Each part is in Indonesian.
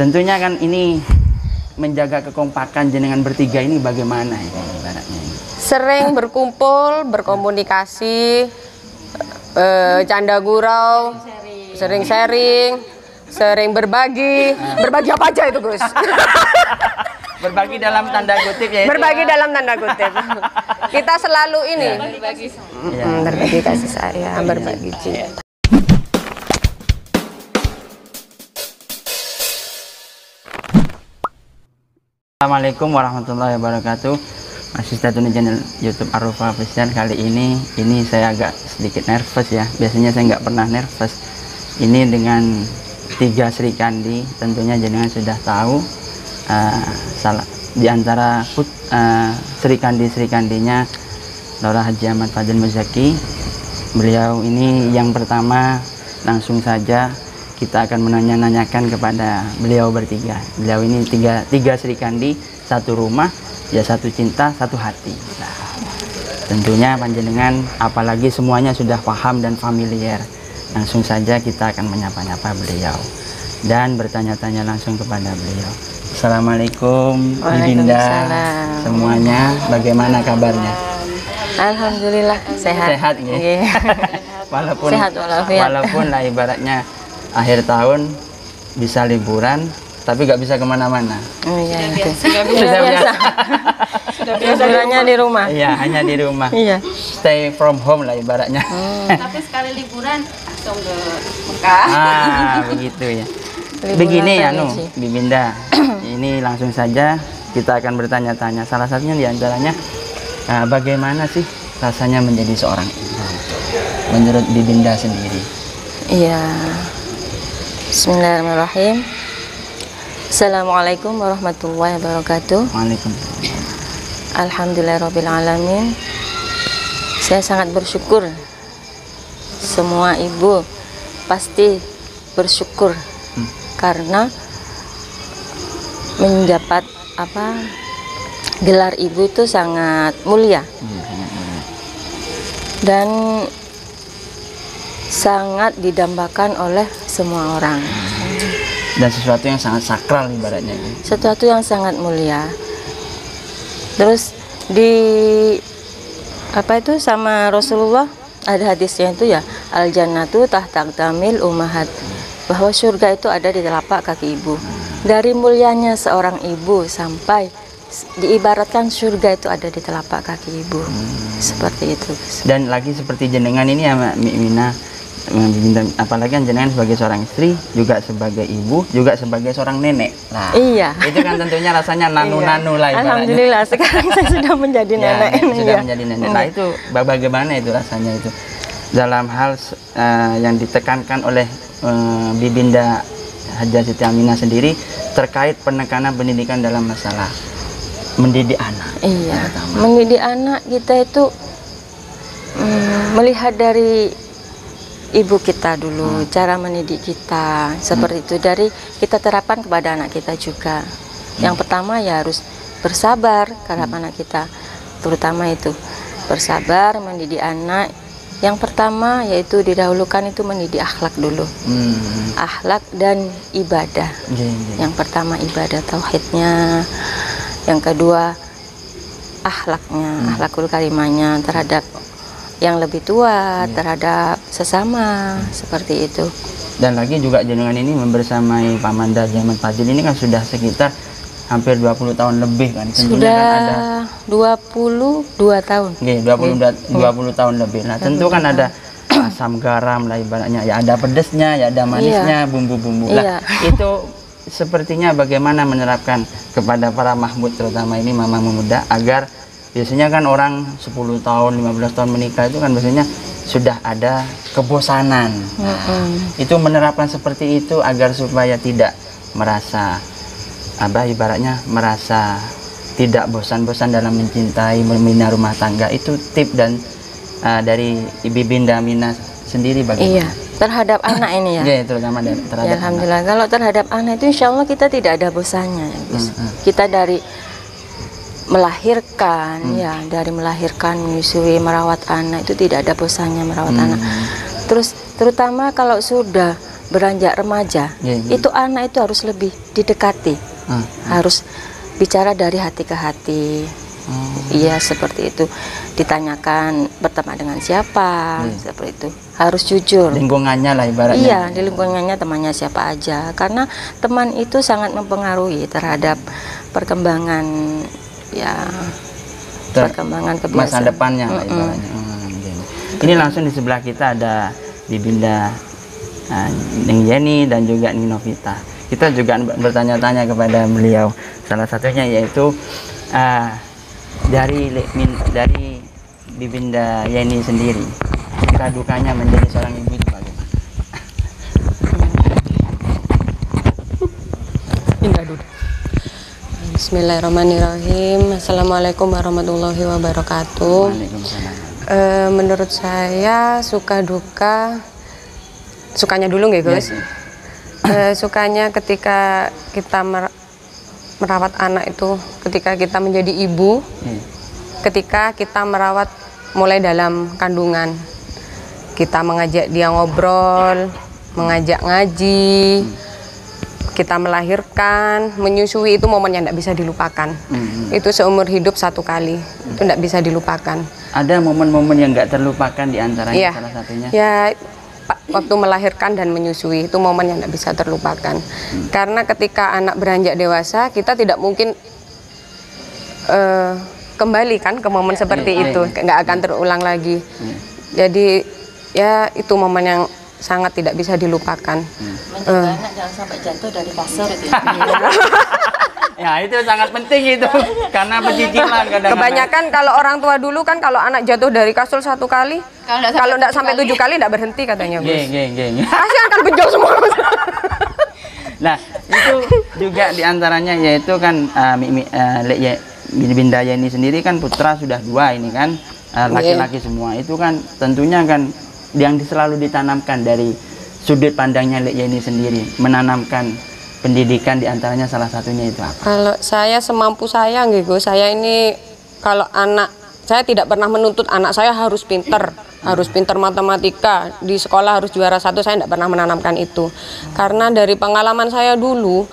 Tentunya kan ini menjaga kekompakan jenengan bertiga ini bagaimana ini ibaratnya ini? Sering berkumpul, berkomunikasi, canda gurau, sering sharing, sering berbagi. Berbagi apa aja itu, Gus? Berbagi dalam tanda kutip ya. Berbagi dalam tanda kutip. Kita selalu ini berbagi kasih sayang, berbagi cinta. Assalamualaikum warahmatullahi wabarakatuh. Masih stay tune channel YouTube Arufah Official. Kali ini saya agak sedikit nervous ya. Biasanya saya nggak pernah nervous. Ini dengan 3 Sri Kandi. Tentunya jenengan sudah tahu salah di antara Sri Kandinya Lora Haji Ahmad Fadil Muzaki. Beliau ini yang pertama, langsung saja kita akan menanyakan kepada beliau bertiga. Beliau ini tiga Sri Kandi, satu rumah, ya satu cinta, satu hati. Nah, tentunya panjenengan, apalagi semuanya sudah paham dan familiar. Langsung saja kita akan menyapa-nyapa beliau dan bertanya-tanya langsung kepada beliau. Assalamualaikum, Dinda. Semuanya, bagaimana kabarnya? Alhamdulillah sehat. Sehat ya. Walaupun Sehat walafiat. Walaupun lah ibaratnya akhir tahun bisa liburan, tapi nggak bisa kemana-mana. Oh iya, Sudah biasa. Liburannya di rumah. Iya, hanya di rumah. Iya. Stay from home lah ibaratnya. Tapi sekali liburan langsung ke Mekah. Begitu ya. Liburan Begini ya, tradisi. Bibinda. Ini langsung saja kita akan bertanya-tanya. Salah satunya diantaranya, bagaimana sih rasanya menjadi seorang ibu menurut Bibinda sendiri? Iya. Bismillahirrahmanirrahim. Assalamualaikum warahmatullahi wabarakatuh. Waalaikumsalam. Alhamdulillahirrabbilalamin. Saya sangat bersyukur. Semua ibu pasti bersyukur karena mendapat gelar ibu itu sangat mulia dan sangat didambakan oleh semua orang. Dan sesuatu yang sangat sakral ibaratnya. Sesuatu yang sangat mulia. Terus di sama Rasulullah ada hadisnya itu ya, al jannatu tahta aqdamil ummahat, bahwa surga itu ada di telapak kaki ibu. Dari mulianya seorang ibu sampai diibaratkan surga itu ada di telapak kaki ibu. Seperti itu. Dan lagi seperti jenengan ini ya Mbak Mina, apalagi kan jenengan sebagai seorang istri, juga sebagai ibu, juga sebagai seorang nenek. Nah, iya. Itu kan tentunya rasanya nanu-nanu lah ibaratnya. Alhamdulillah sekarang saya sudah menjadi nenek. Sudah menjadi nenek. Nah, itu bagaimana itu rasanya itu dalam hal yang ditekankan oleh Bibinda Hajah Siti Aminah sendiri terkait penekanan pendidikan dalam masalah mendidik anak. Iya. Mendidik anak kita itu melihat dari ibu kita dulu, cara mendidik kita seperti itu, dari kita terapkan kepada anak kita juga. Yang pertama ya harus bersabar terhadap anak kita, terutama itu bersabar mendidik anak. Yang pertama yaitu didahulukan itu mendidik akhlak dulu, akhlak dan ibadah. Yang pertama ibadah tauhidnya, yang kedua akhlaknya, akhlakul karimahnya terhadap yang lebih tua, terhadap sesama, seperti itu. Dan lagi juga jenengan ini membersamai Pak Manda Ahmad Fadil ini kan sudah sekitar hampir 20 tahun lebih kan. Tentunya Sudah kan ada 22 tahun. 20 tahun lebih. Nah, tentu kan ada asam garam lah ibaratnya, ya ada pedesnya, ya ada manisnya, bumbu-bumbu lah. Itu sepertinya bagaimana menerapkan kepada para mahmud, terutama ini mama muda, agar biasanya kan orang 10 tahun, 15 tahun menikah itu kan biasanya sudah ada kebosanan. Itu menerapkan seperti itu agar supaya tidak merasa ibaratnya merasa tidak bosan-bosan dalam mencintai, membina rumah tangga. Itu tip dan dari Bibinda Aminah sendiri bagaimana? Iya, terhadap anak ini ya. Iya, terutama terhadap ya, alhamdulillah. Kalau terhadap anak itu insya Allah kita tidak ada bosannya ya, Gus. Kita dari melahirkan dari melahirkan, menyusui, merawat anak itu tidak ada bosannya merawat anak. Terus terutama kalau sudah beranjak remaja, itu anak itu harus lebih didekati, harus bicara dari hati ke hati. Iya, seperti itu. Ditanyakan berteman dengan siapa, seperti itu. Harus jujur. Lingkungannya lah ibaratnya. Iya, di lingkungannya temannya siapa aja. Karena teman itu sangat mempengaruhi terhadap perkembangan, ya, perkembangan kebiasaan. Masa depannya lah ibaratnya. Ini langsung di sebelah kita ada Bibinda Ning Yeni dan juga Ning Novita. Kita juga bertanya-tanya kepada beliau. Salah satunya yaitu dari Bibinda Yeni sendiri, suka dukanya menjadi seorang ibu itu bagaimana? Bismillahirrahmanirrahim. Assalamualaikum warahmatullahi wabarakatuh. Menurut saya suka duka, sukanya dulu nggih Gus? Sukanya ketika kita merawat anak itu, ketika kita menjadi ibu, ketika kita merawat mulai dalam kandungan, kita mengajak dia ngobrol, mengajak ngaji, kita melahirkan, menyusui, itu momen yang tidak bisa dilupakan. Itu seumur hidup satu kali, itu tidak bisa dilupakan. Ada momen-momen yang nggak terlupakan di antaranya, salah satunya? Ya, waktu melahirkan dan menyusui, itu momen yang tidak bisa terlupakan. Karena ketika anak beranjak dewasa, kita tidak mungkin kembali kan ke momen seperti itu, nggak akan terulang lagi. Jadi ya itu momen yang sangat tidak bisa dilupakan. Menjaga anak jangan sampai jatuh dari kasur itu. Ya itu sangat penting itu, karena pecicilan kadang-kadang. Kebanyakan kalau orang tua dulu kan kalau anak jatuh dari kasur satu kali, kalau tidak sampai 7 kali tidak berhenti katanya Gus. Kasihan kan benjol semua. Nah itu juga diantaranya yaitu kan Bibinda Yeni sendiri kan putra sudah 2 ini kan, laki-laki semua. Itu kan tentunya kan yang selalu ditanamkan dari sudut pandangnya Lek Yeni sendiri, menanamkan pendidikan diantaranya salah satunya itu apa? Kalau saya semampu saya gitu, saya ini kalau anak saya tidak pernah menuntut anak saya harus pinter, harus pinter matematika, di sekolah harus juara 1, saya tidak pernah menanamkan itu. Karena dari pengalaman saya dulu,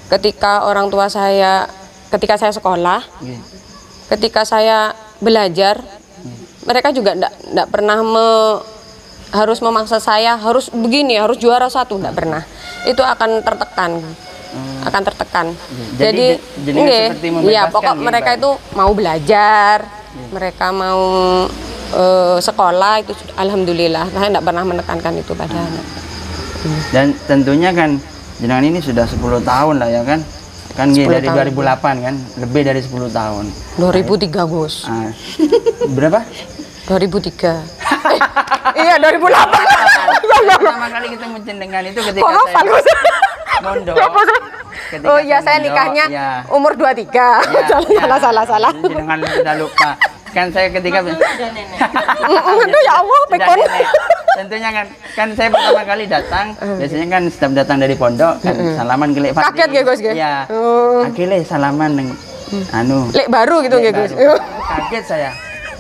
ketika orang tua saya, ketika saya sekolah, ketika saya belajar, mereka juga tidak pernah harus memaksa saya harus begini, harus juara 1, tidak pernah. Itu akan tertekan, Jadi ya pokok mereka itu mau belajar, mereka mau sekolah, itu alhamdulillah. Saya tidak pernah menekankan itu pada anak. Dan tentunya kan jenengan ini sudah 10 tahun lah ya kan? Kan dari 2008 kan, lebih dari 10 tahun. 2003 Gus. Berapa? 2003. Iya 2008. Pertama kali kita menjenengan itu ketika saya mondok. Oh iya, saya nikahnya umur 23. Salah. Jenengan sudah lupa. Kan saya ketika Aduh ya Allah, pekon. Tentunya kan saya pertama kali datang, biasanya kan setiap datang dari pondok kan salaman ke Lek Fadli. Kaget nggih Gus? Iya. Akhirnya salaman dengan Lek baru gitu nggih Gus. Kaget saya.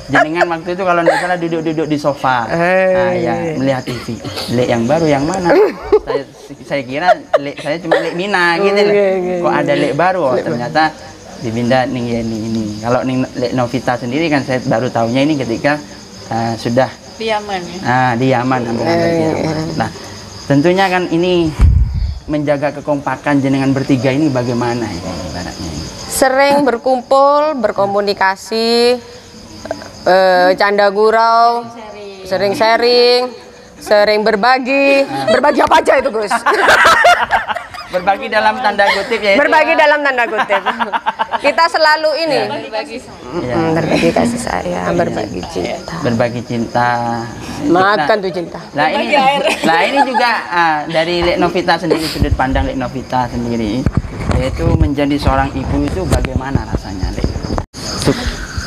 Jenengan waktu itu kalau tidak salah duduk di sofa, ya melihat TV. Lek yang baru yang mana? Saya kira saya cuma Lek Mina gitu loh. Kok ada Lek baru? Oh, ternyata Bibinda Ning Yeni ini. Kalau Lek Novita sendiri kan saya baru tahunya ini ketika sudah di Yaman ya. Di Yaman, hampir di Yaman. Nah, tentunya kan ini menjaga kekompakan jenengan bertiga ini bagaimana ini ibaratnya? Sering berkumpul, berkomunikasi, canda gurau, sering sharing, sering berbagi. Berbagi apa aja itu Gus? Berbagi dalam tanda kutip ya. Berbagi dalam tanda kutip. Kita selalu ini berbagi kasih sayang, berbagi cinta. Berbagi cinta. Makan tuh cinta. Nah ini juga dari Lek Novita sendiri, sudut pandang Lek Novita sendiri, yaitu menjadi seorang ibu itu bagaimana rasanya, Lek?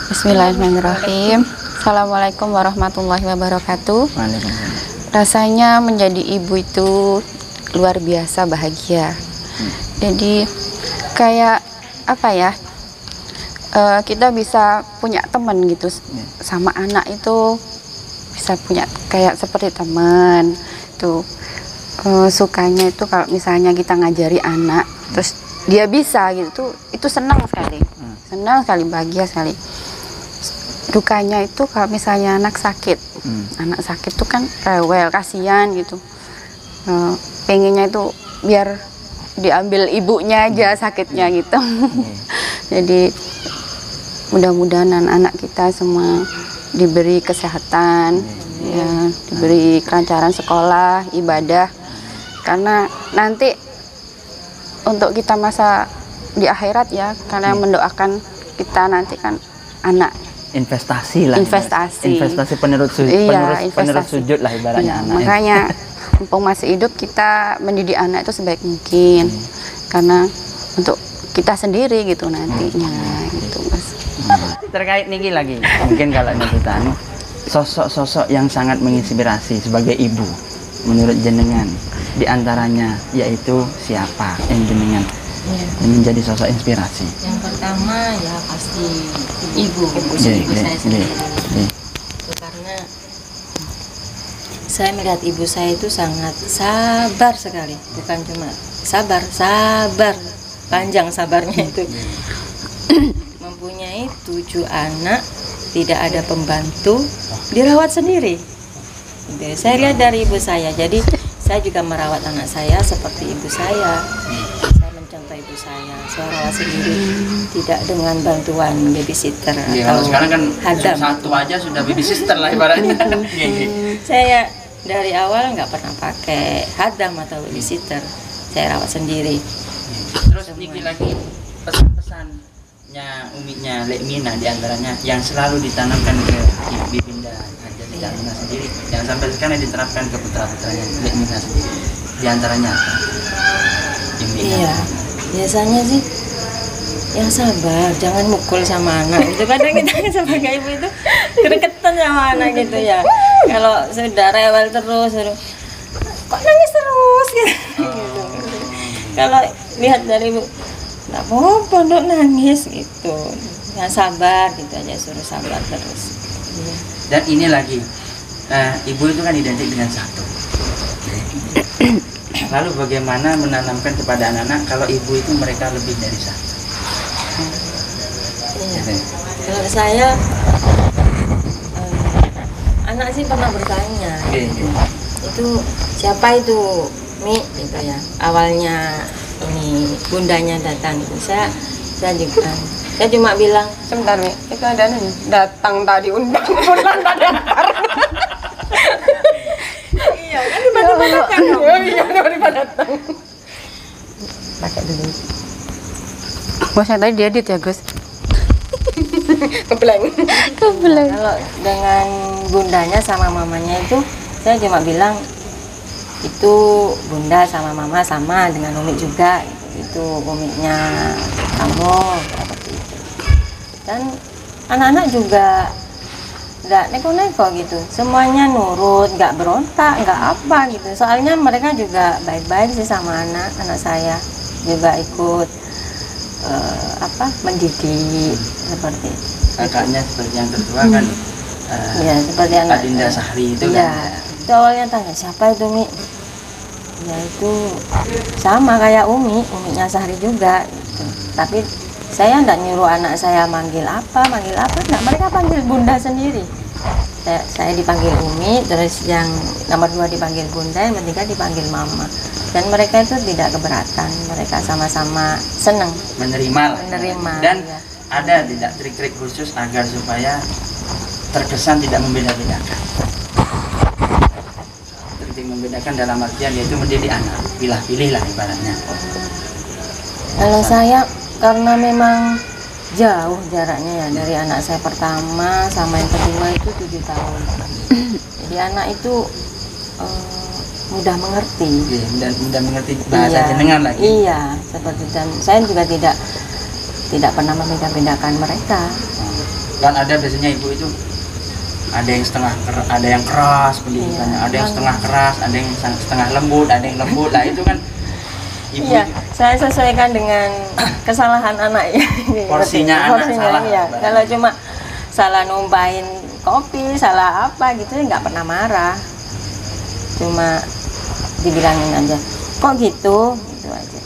Bismillahirrahmanirrahim. Assalamualaikum warahmatullahi wabarakatuh. Rasanya menjadi ibu itu luar biasa bahagia. Jadi kayak apa ya, kita bisa punya teman gitu sama anak itu, bisa punya kayak seperti teman tuh. sukanya itu kalau misalnya kita ngajari anak terus dia bisa gitu, itu senang sekali, bahagia sekali. Dukanya itu kalau misalnya anak sakit, anak sakit tuh kan rewel, kasihan gitu. Pengennya itu biar diambil ibunya aja sakitnya gitu. Jadi mudah-mudahan anak kita semua diberi kesehatan, ya, diberi kelancaran sekolah, ibadah. Karena nanti untuk kita masa di akhirat ya, karena yang mendoakan kita nanti kan anak. Investasi lah. Investasi penerus sujud lah ibaratnya anak. Makanya mumpung masih hidup kita mendidik anak itu sebaik mungkin. Karena untuk kita sendiri gitu nantinya gitu Mas. Terkait niki lagi, mungkin kalau nyebutan sosok-sosok yang sangat menginspirasi sebagai ibu menurut jenengan, diantaranya yaitu siapa yang jenengan yang menjadi sosok inspirasi? Yang pertama ya pasti ibu saya sendiri. Itu karena saya melihat ibu saya itu sangat sabar sekali, bukan cuma sabar panjang sabarnya itu. Mempunyai 7 anak, tidak ada pembantu, dirawat sendiri. Saya lihat dari ibu saya, jadi saya juga merawat anak saya seperti ibu saya. Saya mencontoh ibu saya rawat sendiri, tidak dengan bantuan babysitter atau sekarang kan hadam. Satu aja sudah babysitter lah ibaratnya. Saya dari awal nggak pernah pakai hadam atau babysitter, saya rawat sendiri. Terus niki lagi pesan-pesannya Uminya Lekmina diantaranya yang selalu ditanamkan ke Ibinda Hajat Lekmina sendiri, yang sampai sekarang diterapkan ke putra-putranya Lekmina sendiri, diantaranya apa? Iya, biasanya sih yang sabar, jangan mukul sama anak. Itu kadang kita sebagai ibu itu gregetan sama anak gitu ya. Kalau sudah rewel terus, kok nangis terus gitu. Kalau lihat dari ibu, nggak apa-apa dok nangis gitu, yang sabar gitu aja, suruh sabar terus. Dan ini lagi, ibu itu kan identik dengan satu. Lalu bagaimana menanamkan kepada anak-anak kalau ibu itu mereka lebih dari satu? Iya. Kalau saya, anak sih pernah bertanya, itu siapa itu Mi gitu ya. Awalnya ini bundanya datang itu saya juga, saya cuma bilang Sebentar Mi, itu ada nih datang tadi undang bulan tadi antar. iya kan tiba-tiba datang. Iya tiba-tiba datang. Pakai dulu. Bos yang tadi diedit ya Gus. Kebelang. Kalau dengan bundanya sama mamanya itu saya cuma bilang itu bunda sama mama sama dengan Umi juga, itu Uminya kamu seperti itu. Dan anak-anak juga nggak neko-neko gitu, semuanya nurut, nggak berontak, nggak apa gitu. Soalnya mereka juga baik-baik sih sama anak saya, juga ikut mendidik seperti itu. Kakaknya seperti yang tertua kan, ya seperti anak Adinda Sahri itu ya, kan. itu awalnya tanya siapa itu Mi, ya itu sama kayak Uminya Sahri juga gitu. Tapi saya enggak nyuruh anak saya manggil apa enggak, mereka panggil bunda sendiri. Saya dipanggil Umi, terus yang nomor 2 dipanggil bunda, yang ketiga dipanggil mama. Dan mereka itu tidak keberatan, mereka sama-sama senang Menerima. Dan ya. ada tidak trik-trik khusus agar supaya terkesan tidak membeda-bedakan? Trik membedakan dalam artian yaitu mendidik anak, pilih-pilih lah ibaratnya. Kalau saya karena memang jauh jaraknya ya, dari anak saya pertama sama yang kedua itu 7 tahun. Jadi anak itu mudah mengerti. Dan mudah mengerti bahasa jenengan lagi. Iya, seperti dan saya juga tidak pernah membeda-bedakan mereka. Kan ada biasanya ibu itu ada yang keras pendidikannya, ada yang setengah keras, ada yang setengah lembut, ada yang lembut. Lah itu kan ibu. Iya, saya sesuaikan dengan kesalahan anak ya. Porsinya anak salah. Iya. Kalau cuma salah numpahin kopi, salah apa gitu ya nggak pernah marah. Cuma dibilangin aja kok gitu aja.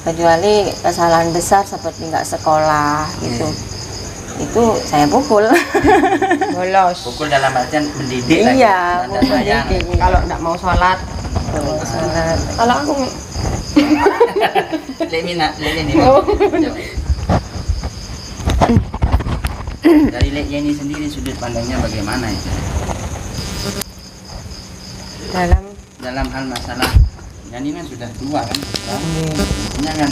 Kecuali kesalahan besar seperti nggak sekolah gitu, itu saya pukul. Bolos. Pukul dalam artian mendidik lagi. Iya, Tanda sayang. Kalau nggak mau sholat, kalau aku Lek Mina, lek ini. Oh. Coba. Dari Lek Yeni sendiri sudut pandangnya bagaimana itu? Dalam hal masalah Yani kan sudah tua kan, tentunya kan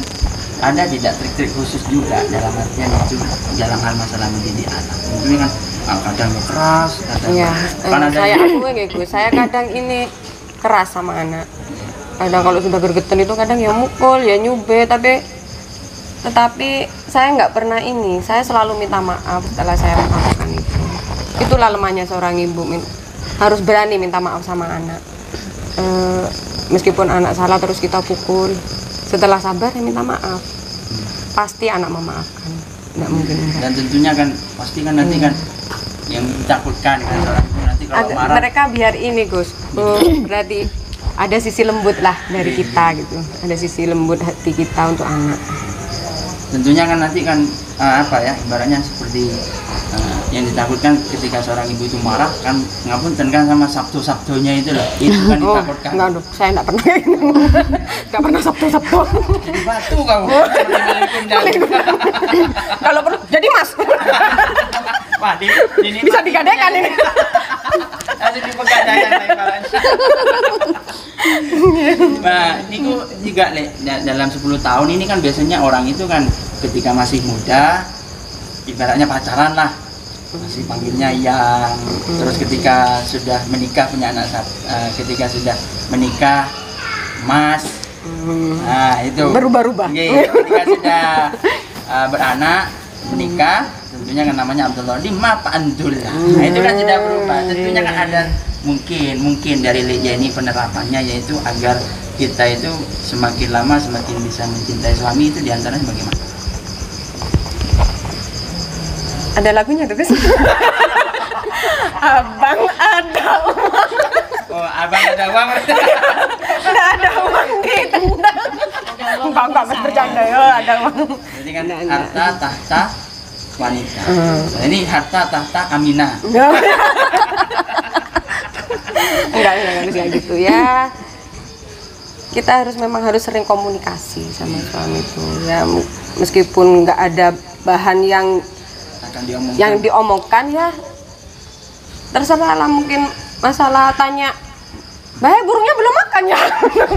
ada tidak trik-trik khusus juga dalam artian itu dalam hal masalah mendidik anak. Tentunya kan kadang keras, kadang ya, kan ada saya kadang ini keras sama anak. Kadang kalau sudah gergeten itu kadang ya mukul, ya nyubit, tetapi saya nggak pernah ini. Saya selalu minta maaf setelah saya melakukan itu. Itulah lemahnya seorang ibu, harus berani minta maaf sama anak. Meskipun anak salah terus kita pukul, setelah sabar ya minta maaf. Pasti anak memaafkan, nggak mungkin enggak. Dan tentunya kan pasti kan nanti kan yang ditakutkan kan seorang ibu nanti kalau marah. Mereka biar ini Gus, berarti ada sisi lembut lah dari kita gitu, ada sisi lembut hati kita untuk anak. Tentunya kan nanti kan apa ya ibaratnya seperti yang ditakutkan ketika seorang ibu itu marah kan ngapunten kan sama sabtu-sabtunya itu loh, itu kan ditakutkan. Enggak dong, saya enggak pernah enggak pernah sabtu-sabtu. Jadi batu kamu. Kalau perlu jadi Mas. Wah, ini bisa digadekan ini. Harus dipegadaikan ibaratnya. Nah, ini juga dalam 10 tahun ini kan biasanya orang itu kan ketika masih muda ibaratnya pacaran lah, masih panggilnya yang, terus ketika sudah menikah punya anak, ketika sudah menikah Mas, nah itu berubah-ubah. Ketika sudah beranak menikah tentunya kan namanya Abdullah Lima Pak Andullah. Nah itu kan sudah berubah. Tentunya kan ada mungkin dari ini penerapannya yaitu agar kita itu semakin lama semakin bisa mencintai suami itu diantaranya bagaimana? Ada lagunya tuh Gus. Abang ada uang. Oh, abang ada uang. Nggak ada uang ditendang. Enggak bercanda ya, ada uang. Jadi kan harta tahta wanita. Nah, ini harta tahta Aminah. Enggak harus kayak gitu ya. Kita memang harus sering komunikasi sama suami itu ya, meskipun nggak ada bahan yang diomongkan ya terserah lah. Mungkin masalah tanya burungnya belum makan ya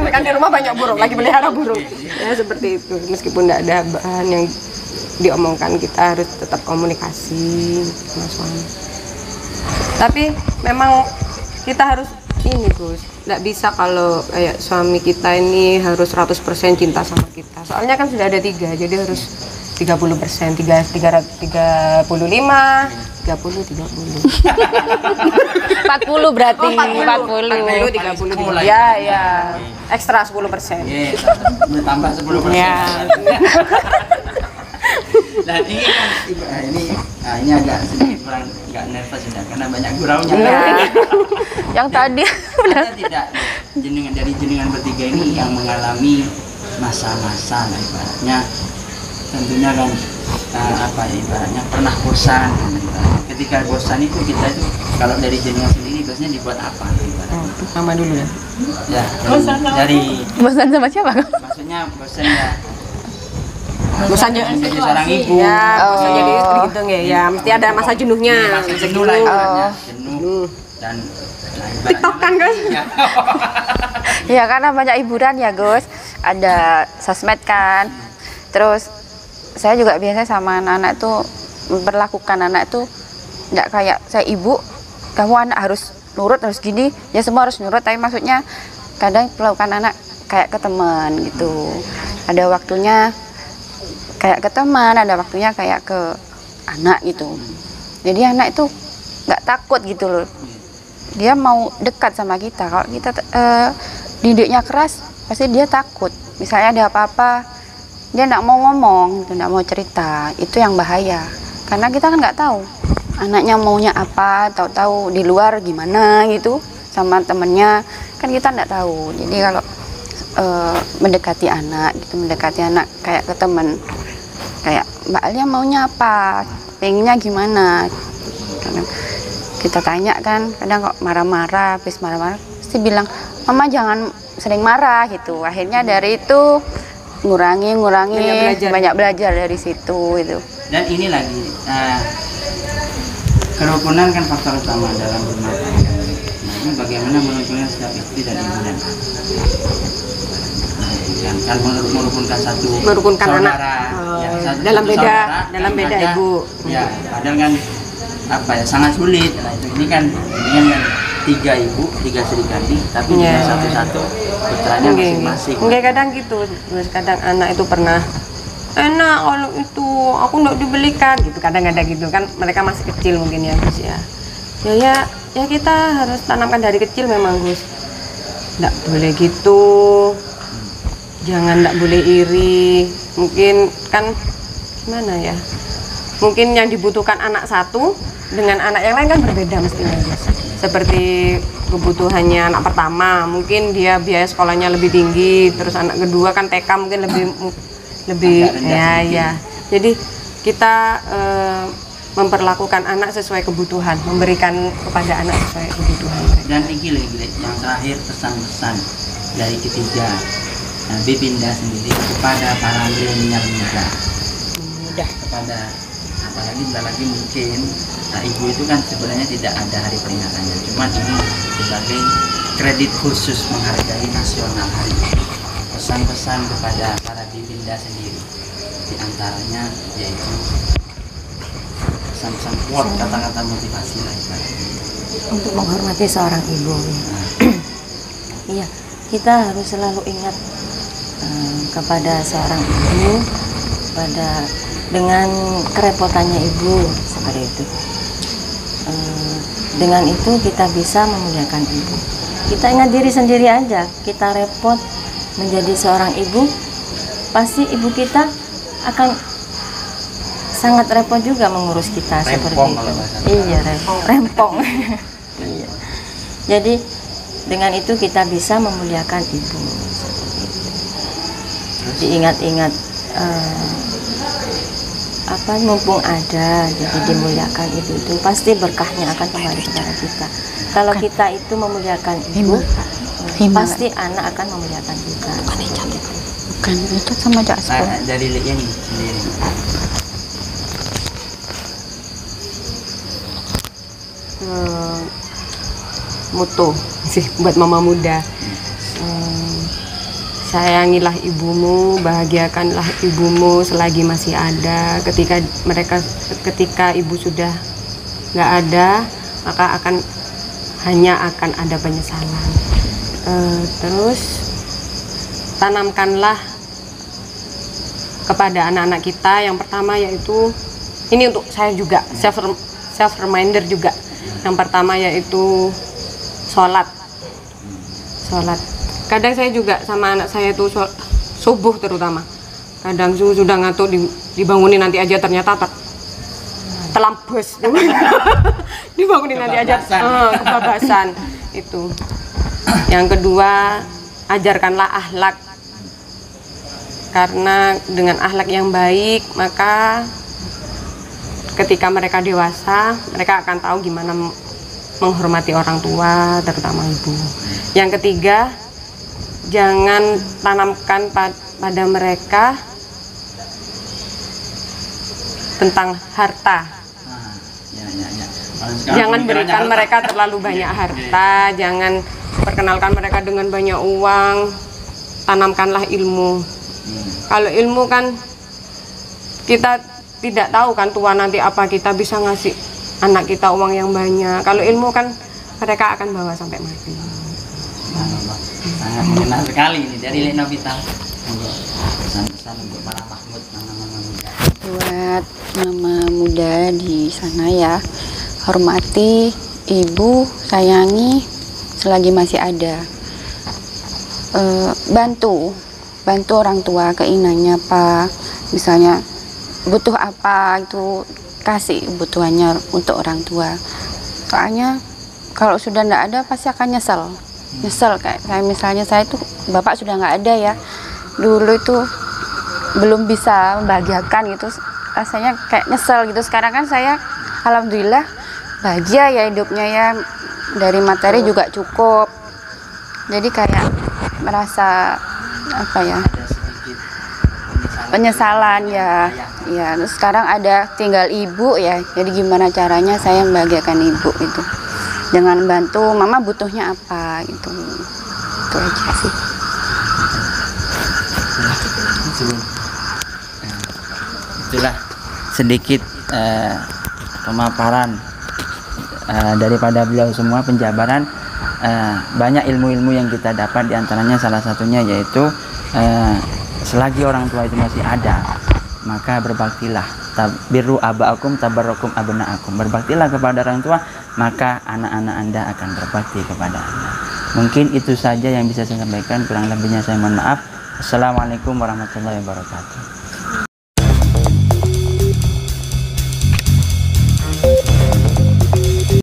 kan di rumah banyak burung lagi pelihara burung ya, seperti itu. Meskipun tidak ada bahan yang diomongkan kita harus tetap komunikasi sama suami. Tapi memang kita harus ini Gus, nggak bisa kalau kayak suami kita ini harus 100% cinta sama kita. Soalnya kan sudah ada 3, jadi harus 30%, 35, 30, 30. 40 berarti. 40, 30. Ya. Ekstra 10%. Iya, tambah 10%. Ya. Dan ini kan ini agak sedikit kurang nggak nervous sudah karena banyak guraunya. Yang tadi ada tidak jenengan bertiga ini yang mengalami masa-masa lah ibaratnya, tentunya kan ibaratnya pernah bosan. Ketika bosan itu kita itu kalau dari jenengan sendiri biasanya dibuat apa ibaratnya? Pertama dulu ya. Ya, dari bosan sama siapa? maksudnya bosan ya. Bosan jadi seorang ibu. Ya, bosan jadi istri gitu ya. Ya, mesti ada masa jenuhnya. Masa jenuh lah ibaratnya. Jenuh dan TikTok kan Gus? Ya karena banyak hiburan ya Gus, ada sosmed kan. Terus saya juga biasa sama anak-anak tuh memperlakukan anak tuh nggak kayak saya ibu, kamu anak harus nurut harus gini, ya semua harus nurut. Tapi maksudnya kadang perlakukan anak kayak ke teman gitu. Ada waktunya kayak ke teman, ada waktunya kayak ke anak gitu. Jadi anak itu nggak takut gitu loh. Dia mau dekat sama kita. Kalau kita didiknya keras, pasti dia takut. Misalnya ada apa-apa, dia nggak mau ngomong, nggak mau cerita. Itu yang bahaya. Karena kita kan nggak tahu anaknya maunya apa, tahu-tahu di luar gimana gitu. sama temennya, kan kita nggak tahu. Jadi kalau mendekati anak kayak ke temen, kayak Mbak Alia maunya apa, pengennya gimana, kita tanya kan, kadang kok marah-marah, habis marah-marah pasti bilang mama jangan sering marah gitu. Akhirnya dari itu ngurangi banyak belajar dari situ itu. Dan ini lagi kerukunan kan faktor utama dalam rumah tangga. Nah, ini bagaimana merukunkan setiap istri dan ibu dan anak. Kan merukunkan saudara, dalam beda ibu. Ya, padahal kan sangat sulit. Nah, ini kan 3 ibu, 3 serikandi, tapi dengan satu-satu putranya masing-masing. Mungkin kadang gitu, kadang anak itu pernah enak kalau itu aku nggak dibelikan gitu, kadang ada gitu kan, mereka masih kecil mungkin ya Gus ya. Ya kita harus tanamkan dari kecil memang Gus, nggak boleh gitu, jangan nggak boleh iri. Mungkin kan gimana ya, mungkin yang dibutuhkan anak satu dengan anak yang lain kan berbeda mestinya Gus. Seperti kebutuhannya anak pertama, mungkin dia biaya sekolahnya lebih tinggi, terus anak kedua kan TK mungkin lebih ya. Jadi kita memperlakukan anak sesuai kebutuhan, memberikan kepada anak sesuai kebutuhan mereka. Dan ini yang terakhir, pesan-pesan dari ketiga Bibinda sendiri kepada para milenial muda, kepada apalagi lagi mungkin ibu itu kan sebenarnya tidak ada hari peringatannya, cuman ini sebagai kredit khusus menghargai nasional hari ini. Pesan-pesan kepada para bibinda sendiri, diantaranya yaitu pesan-pesan quote, kata-kata motivasi lah untuk menghormati seorang ibu. Iya, kita harus selalu ingat kepada seorang ibu, dengan kerepotannya ibu seperti itu. Dengan itu kita bisa memuliakan ibu. Kita ingat diri sendiri aja, kita repot menjadi seorang ibu, pasti ibu kita akan sangat repot juga mengurus kita seperti itu. Iya, rempong. Iya. Jadi dengan itu kita bisa memuliakan ibu. Diingat-ingat mumpung ada, jadi dimuliakan ibu itu pasti berkahnya akan kembali kepada kita. Kalau kita itu memuliakan ibu, pasti anak akan memuliakan kita. Bukan itu sama Jasper. Dari yang sendiri. Moto sih buat mama muda. Sayangilah ibumu, bahagiakanlah ibumu selagi masih ada. Ketika ibu sudah nggak ada, maka hanya akan ada penyesalan. Terus tanamkanlah kepada anak-anak kita yang pertama, yaitu ini untuk saya juga self reminder juga. Yang pertama yaitu sholat. Kadang saya juga sama anak saya itu subuh terutama, kadang sudah ngantuk dibangunin nanti aja, ternyata telambes dibangunin nanti aja, kebabasan itu. Yang kedua, ajarkanlah akhlak, karena dengan akhlak yang baik maka ketika mereka dewasa mereka akan tahu gimana menghormati orang tua, terutama ibu. Yang ketiga, jangan tanamkan pada mereka tentang harta. Jangan berikan mereka terlalu banyak harta, jangan perkenalkan mereka dengan banyak uang. Tanamkanlah ilmu. Kalau ilmu kan kita tidak tahu kan tua nanti apa, kita bisa ngasih anak kita uang yang banyak. Kalau ilmu kan mereka akan bawa sampai mati. Sangat mengenal sekali ini dari Lek Novita. Pesan-pesan untuk para Mahmud, mama-mama muda. Buat mama muda di sana ya, hormati ibu, sayangi selagi masih ada. Bantu orang tua, keinginannya apa, misalnya butuh apa itu kasih kebutuhannya untuk orang tua. Soalnya kalau sudah nggak ada pasti akan nyesel kayak misalnya saya tuh bapak sudah nggak ada ya, dulu itu belum bisa membahagiakan gitu, rasanya kayak nyesel gitu. Sekarang kan saya alhamdulillah bahagia ya hidupnya ya, dari materi juga cukup, jadi kayak merasa apa ya, penyesalan ya. Ya, terus sekarang ada tinggal ibu ya, jadi gimana caranya saya membahagiakan ibu itu dengan bantu mama butuhnya apa itu aja sih. Itulah sedikit pemaparan daripada beliau semua, penjabaran banyak ilmu-ilmu yang kita dapat, diantaranya salah satunya yaitu selagi orang tua itu masih ada, maka berbaktilah. Birru aba'akum tabarrakum abna'akum. Berbaktilah kepada orang tua, maka anak-anak Anda akan berbakti kepada Anda. Mungkin itu saja yang bisa saya sampaikan, kurang lebihnya saya mohon maaf. Assalamualaikum warahmatullahi wabarakatuh.